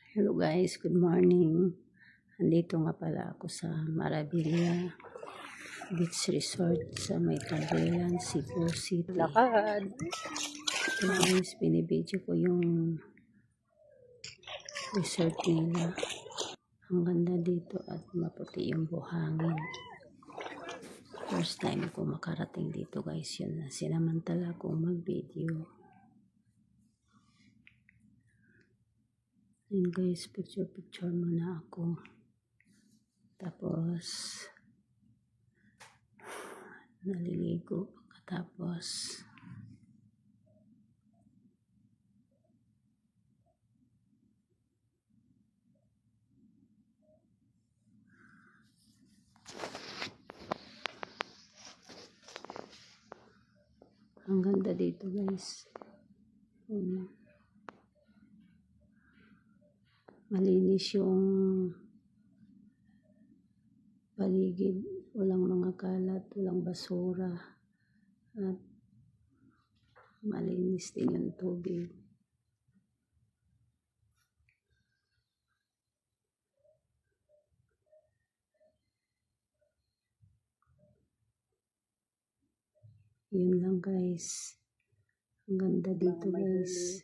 Hello guys, good morning. Andito nga pala ako sa Maravilla Beach Resort sa may Taguelan, Cebu City. Lakad. So guys, binibidyo ko yung resort nila. Ang ganda dito at maputi yung buhangin. First time ko makarating dito guys, yun na sinamantala kong mag-video. Yun guys, picture muna ako. Tapos naliligo pagkatapos ang ganda dito guys. Malinis yung paligid, walang mga kalat, walang basura, at malinis din yung tubig. Yun lang guys, ang ganda dito guys.